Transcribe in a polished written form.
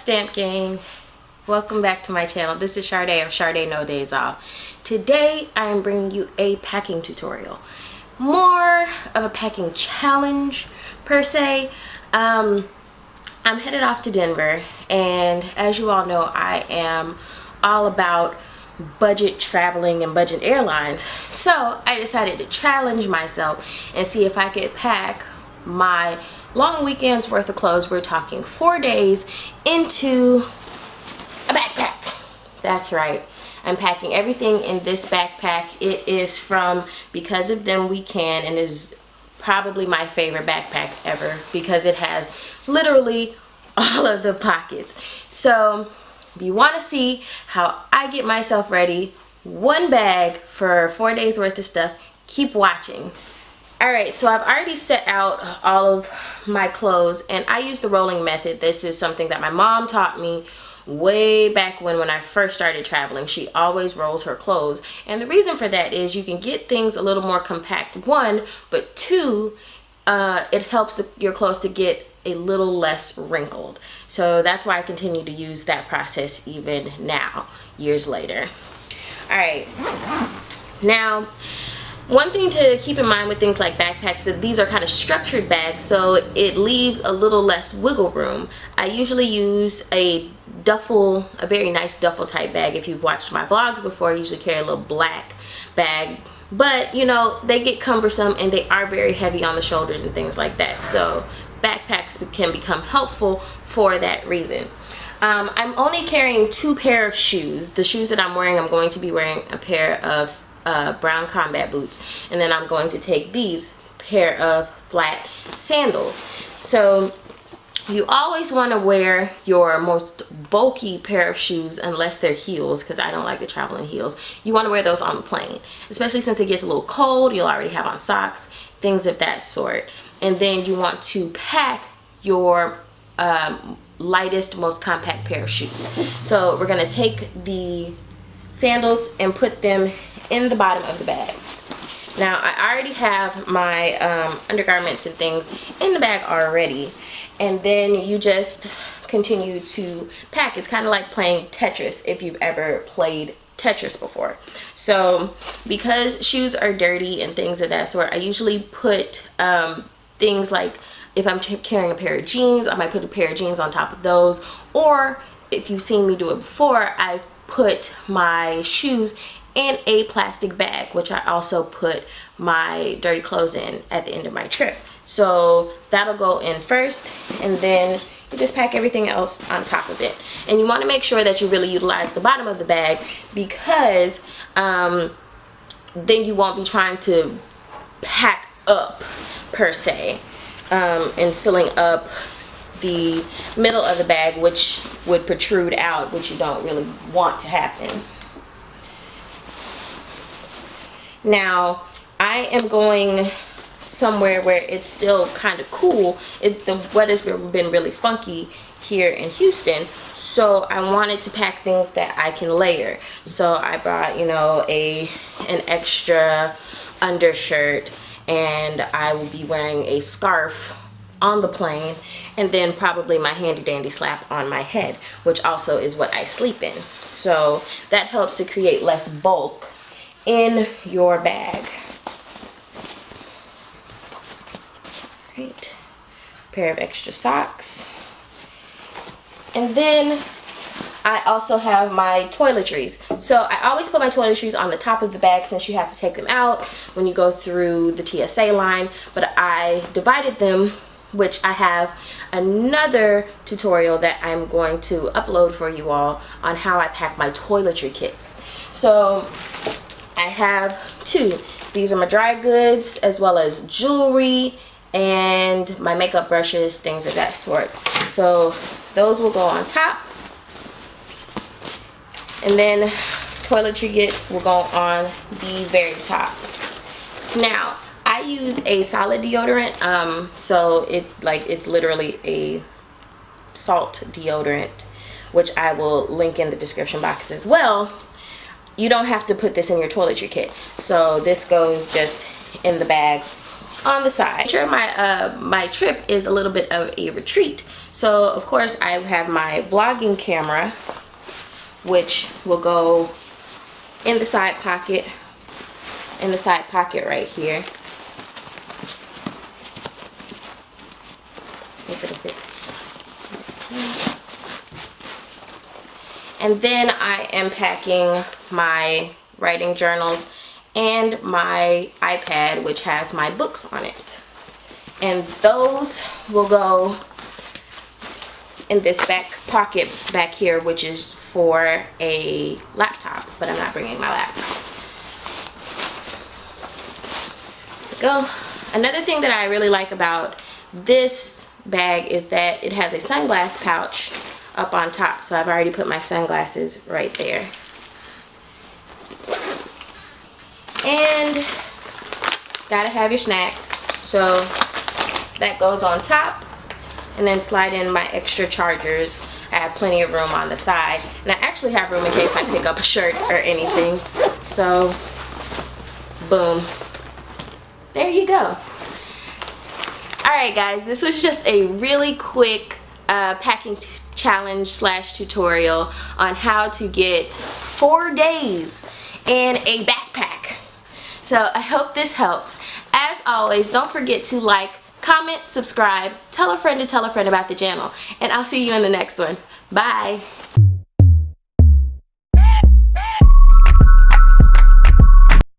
Stamp Gang? Welcome back to my channel. This is Sade of shardenodyzoff. Today I am bringing you a packing tutorial. More of a packing challenge per se. I'm headed off to Denver, and as you all know, I am all about budget traveling and budget airlines. So I decided to challenge myself and see if I could pack my long weekend's worth of clothes. We're talking 4 days into a backpack. That's right, I'm packing everything in this backpack. It is from Because of Them We Can, and is probably my favorite backpack ever because it has literally all of the pockets. So if you want to see how I get myself ready, one bag for 4 days worth of stuff, keep watching. Alright, so I've already set out all of my clothes, and I use the rolling method. This is something that my mom taught me way back when I first started traveling. She always rolls her clothes, and the reason for that is you can get things a little more compact, one, but two, it helps your clothes to get a little less wrinkled. So that's why I continue to use that process even now, years later. Alright, now one thing to keep in mind with things like backpacks is that these are kind of structured bags, so it leaves a little less wiggle room. I usually use a duffel, a very nice duffel type bag. If you've watched my vlogs before, I usually carry a little black bag, but you know, they get cumbersome and they are very heavy on the shoulders and things like that. So backpacks can become helpful for that reason. I'm only carrying 2 pair of shoes. The shoes that I'm wearing, I'm going to be wearing a pair of brown combat boots, and then I'm going to take these pair of flat sandals. So you always want to wear your most bulky pair of shoes, unless they're heels, because I don't like to travel in heels. You want to wear those on the plane, especially since it gets a little cold. You'll already have on socks, things of that sort. And then you want to pack your lightest, most compact pair of shoes. So we're going to take the sandals and put them in the bottom of the bag. Now I already have my undergarments and things in the bag already, and then you just continue to pack. It's kind of like playing Tetris, if you've ever played Tetris before. So because shoes are dirty and things of that sort, I usually put things like, if I'm carrying a pair of jeans, I might put a pair of jeans on top of those, or if you've seen me do it before, I've put my shoes in a plastic bag, which I also put my dirty clothes in at the end of my trip. So that'll go in first, and then you just pack everything else on top of it. And you want to make sure that you really utilize the bottom of the bag, because then you won't be trying to pack up per se, and filling up the middle of the bag, which would protrude out, which you don't really want to happen. Now I am going somewhere where it's still kind of cool. The weather's been really funky here in Houston, so I wanted to pack things that I can layer. So I brought, you know, an extra undershirt, and I will be wearing a scarf on the plane, and then probably my handy dandy slap on my head, which also is what I sleep in. So that helps to create less bulk in your bag. Right, pair of extra socks, and then I also have my toiletries. So I always put my toiletries on the top of the bag, since you have to take them out when you go through the TSA line, but I divided them, which I have another tutorial that I'm going to upload for you all on how I pack my toiletry kits. So I have 2. These are my dry goods, as well as jewelry and my makeup brushes, things of that sort. So those will go on top, and then toiletry kit will go on the very top. Now I use a solid deodorant, so it's literally a salt deodorant, which I will link in the description box as well. You don't have to put this in your toiletry kit, so this goes just in the bag on the side. Sure, my trip is a little bit of a retreat. So of course I have my vlogging camera, which will go in the side pocket, right here. If it'll fit. And then I am packing my writing journals and my iPad, which has my books on it. And those will go in this back pocket back here, which is for a laptop, but I'm not bringing my laptop. Go. Another thing that I really like about this bag is that it has a sunglass pouch up on top, so I've already put my sunglasses right there. And gotta have your snacks, so that goes on top, and then slide in my extra chargers. I have plenty of room on the side, and I actually have room in case I pick up a shirt or anything. So boom, there you go. Alright guys, this was just a really quick packing challenge slash tutorial on how to get 4 days in a backpack. So I hope this helps. As always, don't forget to like, comment, subscribe, tell a friend to tell a friend about the channel, and I'll see you in the next one. Bye.